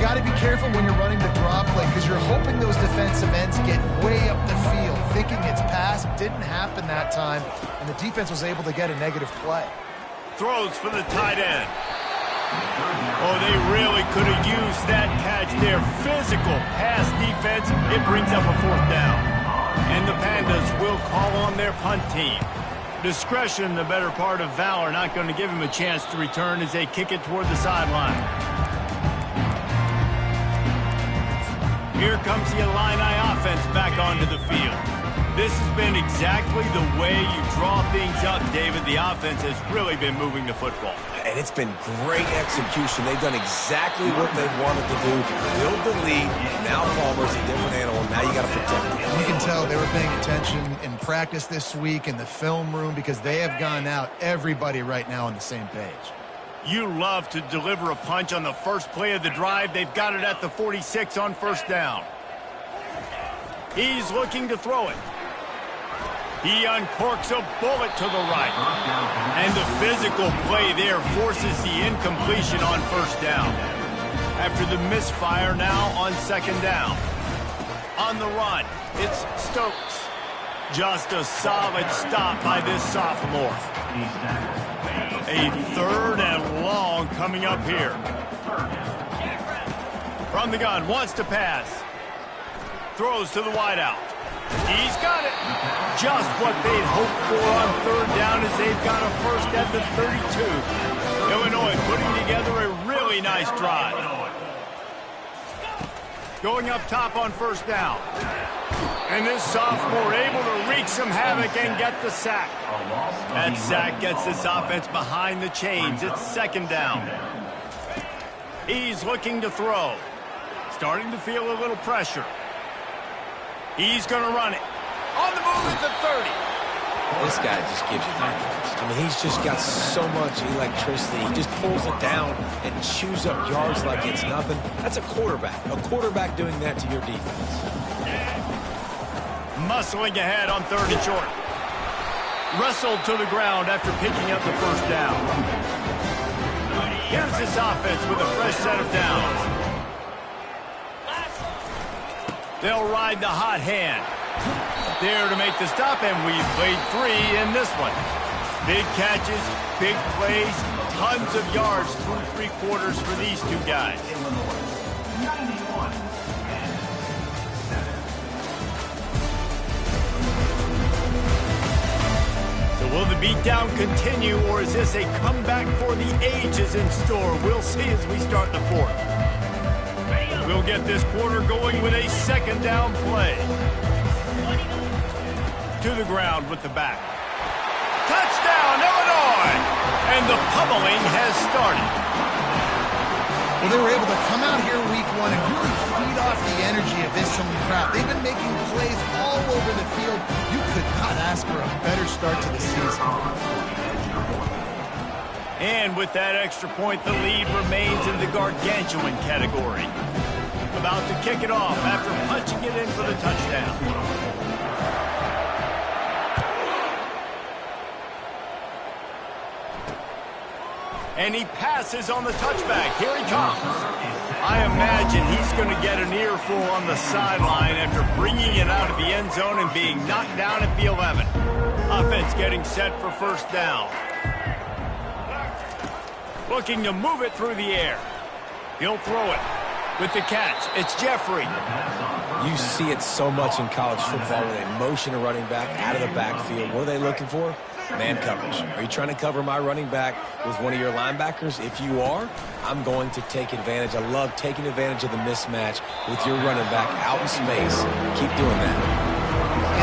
Got to be careful when you're running the draw play because you're hoping those defensive ends get way up the field, thinking it's pass. It didn't happen that time, and the defense was able to get a negative play. Throws for the tight end. Oh, they really could have used that catch there. Physical pass defense. It brings up a 4th down. And the Pandas will call on their punt team. Discretion, the better part of valor, not going to give him a chance to return as they kick it toward the sideline. Here comes the Illini offense back onto the field. This has been exactly the way you draw things up, David. The offense has really been moving the football. And it's been great execution. They've done exactly what they've wanted to do. Build the lead. Now Palmer's a different animal. Now you got to protect him. You can tell they were paying attention in practice this week in the film room because they have gone out, everybody right now on the same page. You love to deliver a punch on the first play of the drive. They've got it at the 46 on 1st down. He's looking to throw it. He uncorks a bullet to the right. And the physical play there forces the incompletion on 1st down. After the misfire now on 2nd down. On the run, it's Stokes. Just a solid stop by this sophomore. A 3rd and long coming up here. From the gun, wants to pass. Throws to the wideout. He's got it. Just what they'd hoped for on 3rd down as they've got a 1st at the 32. Illinois putting together a really nice drive. Going up top on 1st down. And this sophomore able to wreak some havoc and get the sack. That sack gets this offense behind the chains. It's 2nd down. He's looking to throw. Starting to feel a little pressure. He's going to run it. On the move at the 30. This guy just gives you confidence. I mean, he's just got so much electricity. He just pulls it down and chews up yards like it's nothing. That's a quarterback. A quarterback doing that to your defense. Muscling ahead on 3rd and short. Wrestled to the ground after picking up the first down. Here's this offense with a fresh set of downs. They'll ride the hot hand. There to make the stop, and we've played 3 in this one. Big catches, big plays, tons of yards through 3 quarters for these two guys. So will the beatdown continue, or is this a comeback for the ages in store? We'll see as we start the 4th. We'll get this quarter going with a 2nd down play. To the ground with the back. Touchdown, Illinois! And the pummeling has started. Well, they were able to come out here week 1 and really feed off the energy of this home crowd. They've been making plays all over the field. You could not ask for a better start to the season. And with that extra point, the lead remains in the gargantuan category. About to kick it off after punching it in for the touchdown. And he passes on the touchback. Here he comes. I imagine he's going to get an earful on the sideline after bringing it out of the end zone and being knocked down at the 11. Offense getting set for 1st down. Looking to move it through the air. He'll throw it. With the catch, it's Jeffrey. You see it so much in college football where they motion a running back out of the backfield. What are they looking for? Man coverage. Are you trying to cover my running back with one of your linebackers? If you are, I'm going to take advantage. I love taking advantage of the mismatch with your running back out in space. Keep doing that.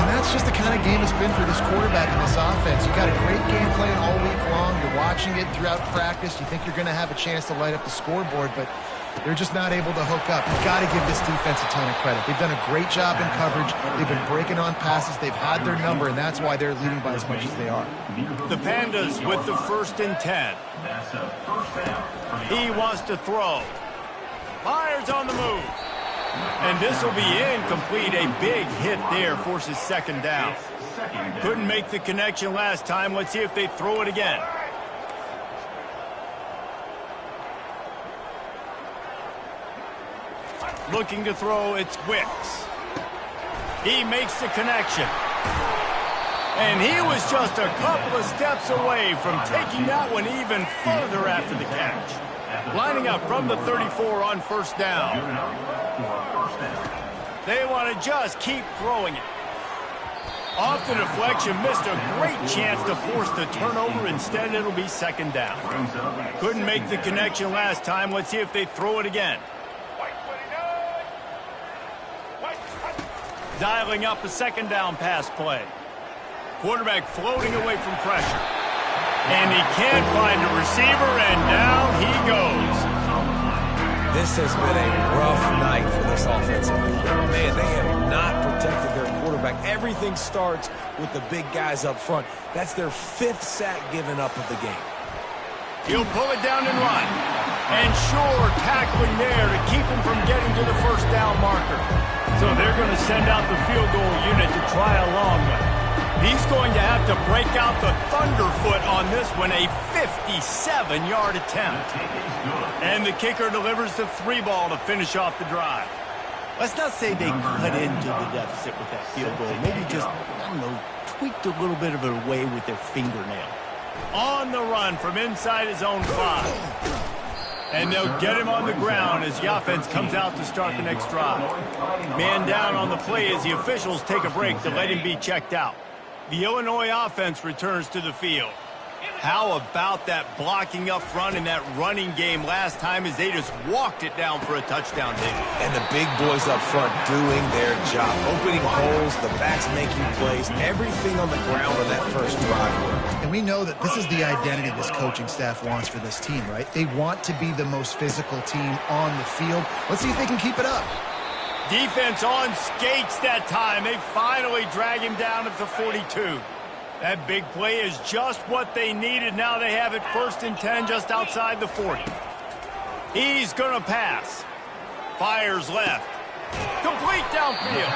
And that's just the kind of game it's been for this quarterback in this offense. You got a great game plan all week long. You're watching it throughout practice. You think you're going to have a chance to light up the scoreboard, but they're just not able to hook up. You've got to give this defense a ton of credit. They've done a great job in coverage. They've been breaking on passes. They've had their number, and that's why they're leading by as much as they are. The Pandas with the 1st and 10. He wants to throw. Myers on the move. And this will be incomplete. A big hit there forces 2nd down. Couldn't make the connection last time. Let's see if they throw it again. Looking to throw, it's Wicks. He makes the connection. And he was just a couple of steps away from taking that one even further after the catch. Lining up from the 34 on 1st down. They want to just keep throwing it. Off the deflection, missed a great chance to force the turnover. Instead, it'll be 2nd down. Couldn't make the connection last time. Let's see if they throw it again. Dialing up a 2nd down pass play. Quarterback floating away from pressure. And he can't find a receiver, and down he goes. This has been a rough night for this offensive line. Man, they have not protected their quarterback. Everything starts with the big guys up front. That's their 5th sack given up of the game. He'll pull it down and run. And sure, tackling there to keep him from getting to the 1st down marker. So they're going to send out the field goal unit to try a long one. He's going to have to break out the thunderfoot on this one, a 57-yard attempt. And the kicker delivers the 3 ball to finish off the drive. Let's not say they cut into the deficit with that field goal. Maybe just, I don't know, tweaked a little bit of it away with their fingernail. On the run from inside his own 5. And they'll get him on the ground as the offense comes out to start the next drive. Man down on the play as the officials take a break to let him be checked out. The Illinois offense returns to the field. How about that blocking up front in that running game last time as they just walked it down for a touchdown hit? And the big boys up front doing their job. Opening holes, the backs making plays, everything on the ground on that first drive. And we know that this is the identity this coaching staff wants for this team, right? They want to be the most physical team on the field. Let's see if they can keep it up. Defense on skates that time. They finally drag him down at the 42. That big play is just what they needed. Now they have it 1st and 10 just outside the 40. He's going to pass. Fires left. Complete downfield.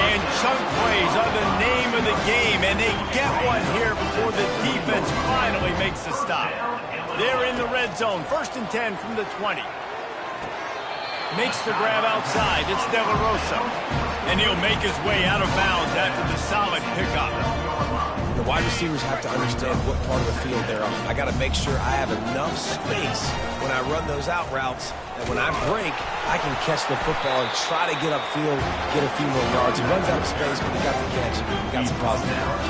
And chunk plays are the name of the game, and they get one here before the defense finally makes a stop. They're in the red zone. 1st and 10 from the 20. Makes the grab outside. It's De La Rosa. And he'll make his way out of bounds after the solid pickup. The wide receivers have to understand what part of the field they're on. I got to make sure I have enough space when I run those out routes that when I break, I can catch the football and try to get upfield, get a few more yards. He runs out of space, but he got the catch. He got some positive yards.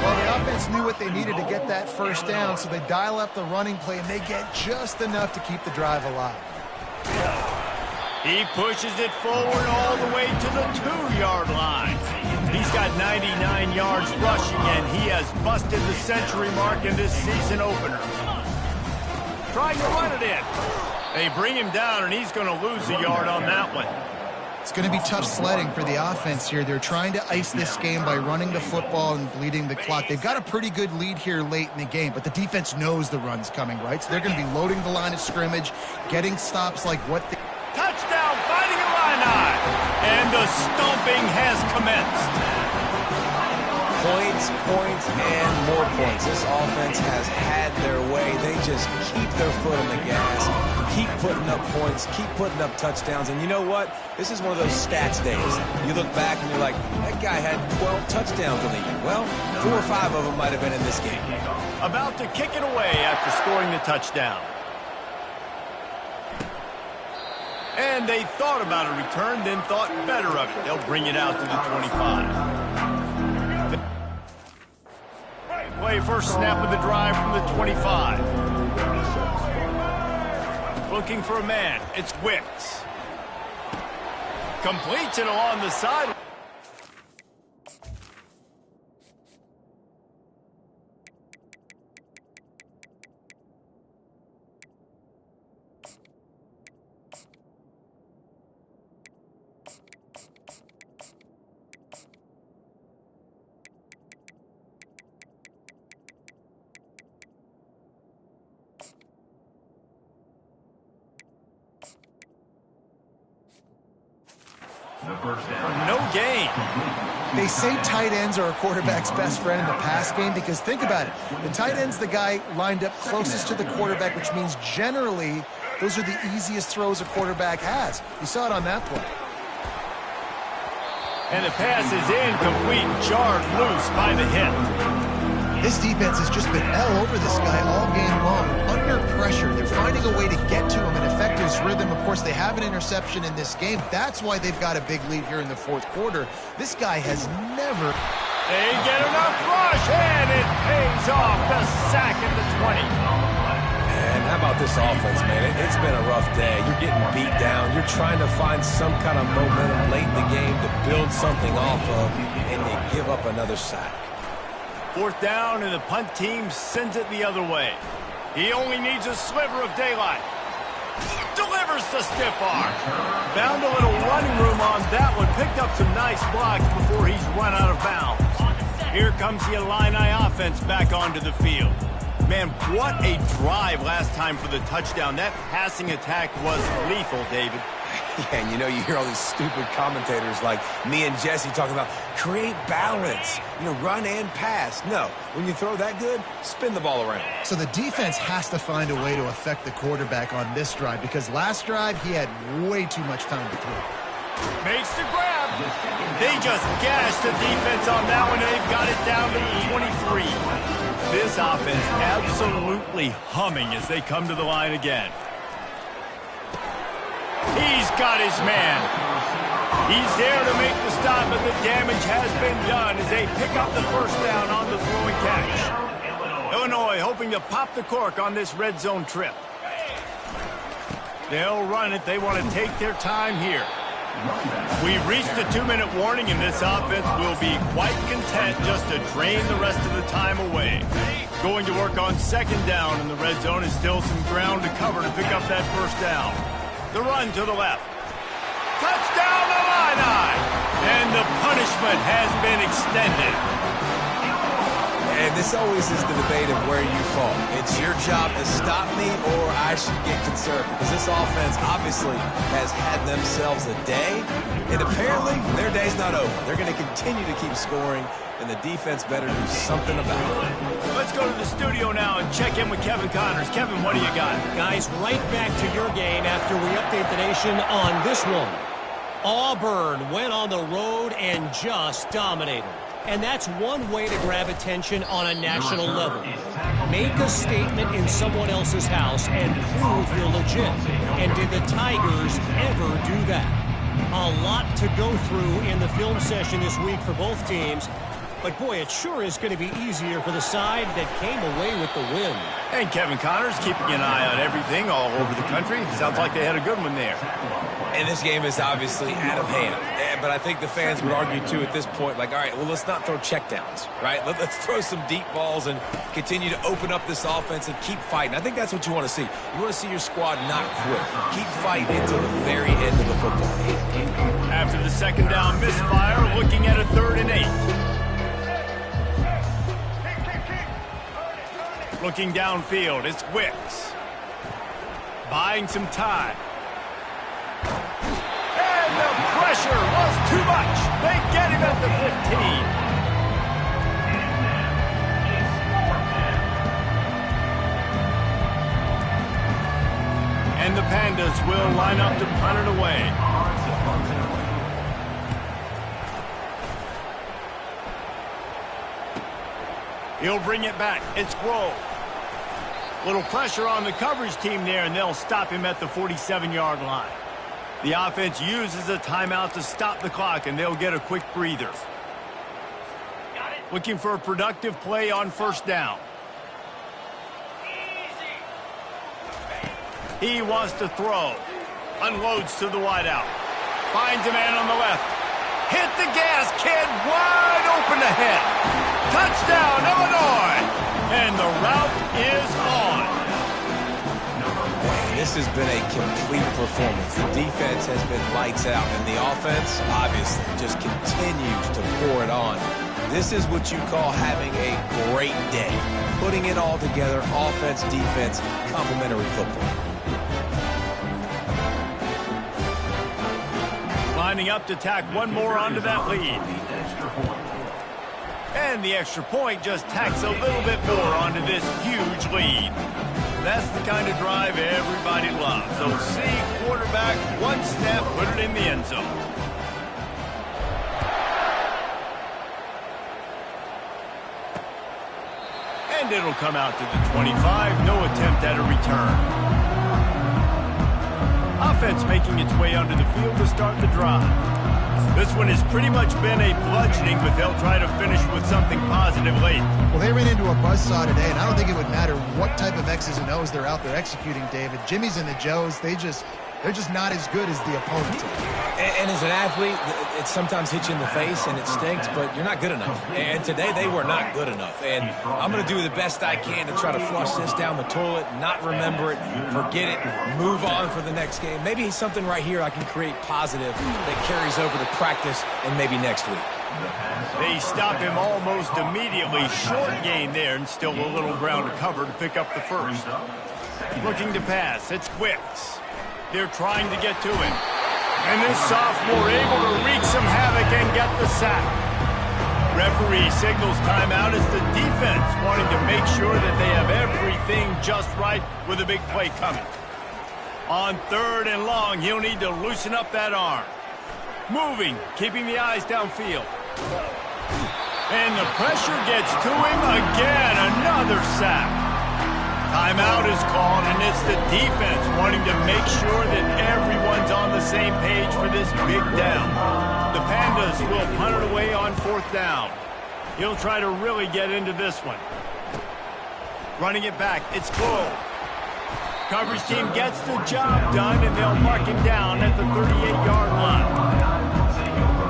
Well, the offense knew what they needed to get that 1st down, so they dial up the running play, and they get just enough to keep the drive alive. He pushes it forward all the way to the 2-yard line. He's got 99 yards rushing, and he has busted the century mark in this season opener. Trying to run it in. They bring him down, and he's going to lose a yard on that one. It's going to be tough sledding for the offense here. They're trying to ice this game by running the football and bleeding the clock. They've got a pretty good lead here late in the game, but the defense knows the run's coming, right? So they're going to be loading the line of scrimmage, getting stops like what they... Touchdown, Fighting Illini! And the stomping has commenced. Points, points, and more points. This offense has had their way. They just keep their foot on the gas, keep putting up points, keep putting up touchdowns. And you know what? This is one of those stats days. You look back and you're like, that guy had 12 touchdowns in the year. Well, 4 or 5 of them might have been in this game. About to kick it away after scoring the touchdown. And they thought about a return, then thought better of it. They'll bring it out to the 25. Play first snap of the drive from the 25. Looking for a man. It's Wicks. Completes it along the side. No gain. They say tight ends are a quarterback's best friend in the pass game because think about it. The tight end's the guy lined up closest to the quarterback, which means generally those are the easiest throws a quarterback has. You saw it on that play. And the pass is incomplete, jarred loose by the hit. This defense has just been all over this guy all game long. Under pressure, they're finding a way to get to him and affect his rhythm. Of course, they have an interception in this game. That's why they've got a big lead here in the 4th quarter. This guy has never... They get enough rush, and it pays off. The sack at the 20. And how about this offense, man? It's been a rough day. You're getting beat down. You're trying to find some kind of momentum late in the game to build something off of, and you give up another sack. 4th down, and the punt team sends it the other way. He only needs a sliver of daylight. Delivers the stiff arm. Found a little running room on that one. Picked up some nice blocks before he's run out of bounds. Here comes the Illini offense back onto the field. Man, what a drive last time for the touchdown. That passing attack was lethal, David. Yeah, and you know, you hear all these stupid commentators like me and Jesse talking about create balance, run and pass. No, when you throw that good, spin the ball around. So the defense has to find a way to affect the quarterback on this drive because last drive he had way too much time to throw. Makes the grab. They just gashed the defense on that one, and they've got it down to the 23. This offense absolutely humming as they come to the line again. He's got his man. He's there to make the stop, but the damage has been done as they pick up the 1st down on the throw and catch. Illinois hoping to pop the cork on this red zone trip. They'll run it. They want to take their time here. We've reached the 2-minute warning, and this offense will be quite content just to drain the rest of the time away. Going to work on 2nd down, and the red zone is still some ground to cover to pick up that 1st down. The run to the left. Touchdown, Illini! And the punishment has been extended. And this always is the debate of where you fall. It's your job to stop me or I should get concerned because this offense obviously has had themselves a day, and apparently their day's not over. They're going to continue to keep scoring, and the defense better do something about it. Let's go to the studio now and check in with Kevin Connors. Kevin, what do you got? Guys, right back to your game after we update the nation on this one. Auburn went on the road and just dominated. And that's one way to grab attention on a national level. Make a statement in someone else's house and prove you're legit. And did the Tigers ever do that? A lot to go through in the film session this week for both teams. But, boy, it sure is going to be easier for the side that came away with the win. And Kevin Connors keeping an eye on everything all over the country. Sounds like they had a good one there. And this game is obviously out of hand. But I think the fans would argue, too, at this point, like, all right, well, let's not throw checkdowns, right? Let's throw some deep balls and continue to open up this offense and keep fighting. I think that's what you want to see. You want to see your squad not quit. Keep fighting until the very end of the football game. After the second down misfire, looking at a 3rd and 8. Looking downfield, it's Wicks. Buying some time. And the pressure was too much. They get him at the 15. And the Pandas will line up to punt it away. He'll bring it back. It's Grove. Little pressure on the coverage team there, and they'll stop him at the 47-yard line. The offense uses a timeout to stop the clock, and they'll get a quick breather. Looking for a productive play on 1st down. He wants to throw. Unloads to the wideout. Finds a man on the left. Hit the gas, kid. Wide open ahead. Touchdown, Illinois. And the route is on. This has been a complete performance. The defense has been lights out, and the offense, obviously, just continues to pour it on. This is what you call having a great day. Putting it all together, offense, defense, complementary football. Lining up to tack one more onto that lead. And the extra point just tacks a little bit more onto this huge lead. That's the kind of drive everybody loves. So see quarterback, one snap, put it in the end zone. And it'll come out to the 25. No attempt at a return. Offense making its way onto the field to start the drive. This one has pretty much been a bludgeoning, but they'll try to finish with something positive late. Well, they ran into a buzzsaw today, and I don't think it would matter what type of X's and O's they're out there executing, David. Jimmy's and the Joes, they're just not as good as the opponent. And as an athlete, it sometimes hits you in the face and it stinks, but you're not good enough. And today they were not good enough. And I'm going to do the best I can to try to flush this down the toilet, not remember it, forget it, move on for the next game. Maybe something right here I can create positive that carries over to practice and maybe next week. They stop him almost immediately. Short gain there and still a little ground to cover to pick up the first. Looking to pass. It's Wicks. They're trying to get to him. And this sophomore able to wreak some havoc and get the sack. Referee signals timeout as the defense wanting to make sure that they have everything just right with a big play coming. On 3rd and long, he'll need to loosen up that arm. Moving, keeping the eyes downfield. And the pressure gets to him again. Another sack. Timeout is called, and it's the defense wanting to make sure that everyone's on the same page for this big down. The Pandas will punt it away on 4th down. He'll try to really get into this one. Running it back, it's Grove. Coverage team gets the job done, and they'll mark him down at the 38-yard line.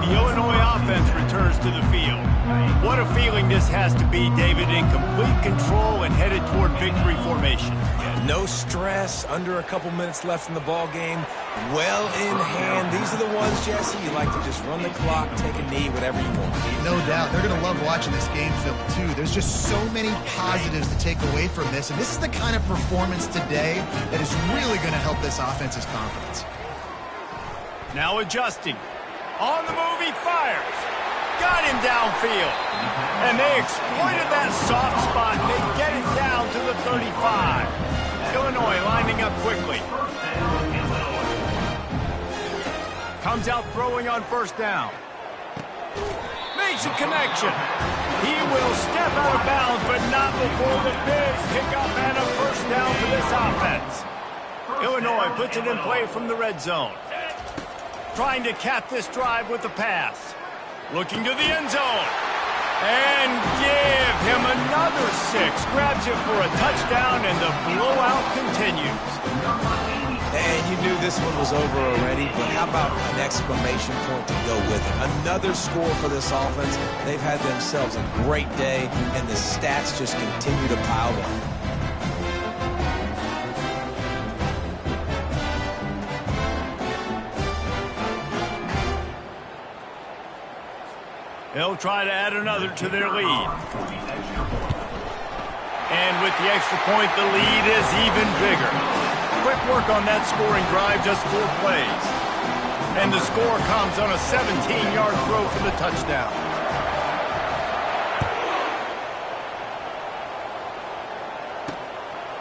The the Illinois offense returns to the field. What a feeling this has to be, David, in complete control and headed toward victory formation. Yeah, no stress, under a couple minutes left in the ball game, well in hand. These are the ones, Jesse, you like to just run the clock, take a knee, whatever you want. No doubt. They're going to love watching this game film, too. There's just so many positives to take away from this, and this is the kind of performance today that is really going to help this offense's confidence. Now adjusting. On the move, he fires. Got him downfield. And they exploited that soft spot. They get it down to the 35. Illinois lining up quickly. Comes out throwing on first down. Makes a connection. He will step out of bounds, but not before the big pickup and a first down for this offense. Illinois puts it in play from the red zone. Trying to cap this drive with the pass. Looking to the end zone. And give him another 6. Grabs it for a touchdown, and the blowout continues. And you knew this one was over already, but how about an exclamation point to go with it? Another score for this offense. They've had themselves a great day, and the stats just continue to pile up. They'll try to add another to their lead. And with the extra point, the lead is even bigger. Quick work on that scoring drive, just 4 plays. And the score comes on a 17-yard throw for the touchdown.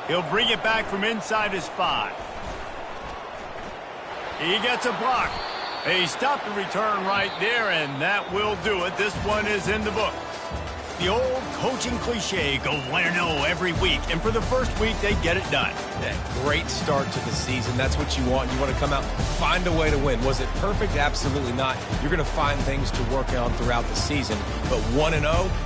He'll bring it back from inside his 5. He gets a block. He stopped the return right there, and that will do it. This one is in the books. The old coaching cliche, go 1-0 every week, and for the first week, they get it done. Yeah, great start to the season. That's what you want. You want to come out, find a way to win. Was it perfect? Absolutely not. You're going to find things to work on throughout the season, but 1-0,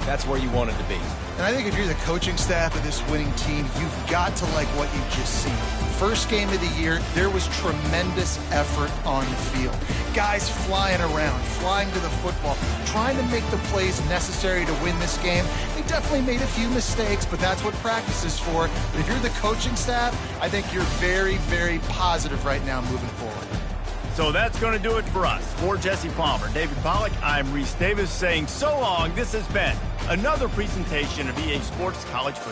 that's where you want it to be. And I think if you're the coaching staff of this winning team, you've got to like what you've just seen. First game of the year, there was tremendous effort on the field. Guys flying around, flying to the football, trying to make the plays necessary to win this game. They definitely made a few mistakes, but that's what practice is for. But if you're the coaching staff, I think you're very, very positive right now moving forward. So that's going to do it for us. For Jesse Palmer, David Pollack, I'm Reese Davis saying so long. This has been another presentation of EA Sports College Football.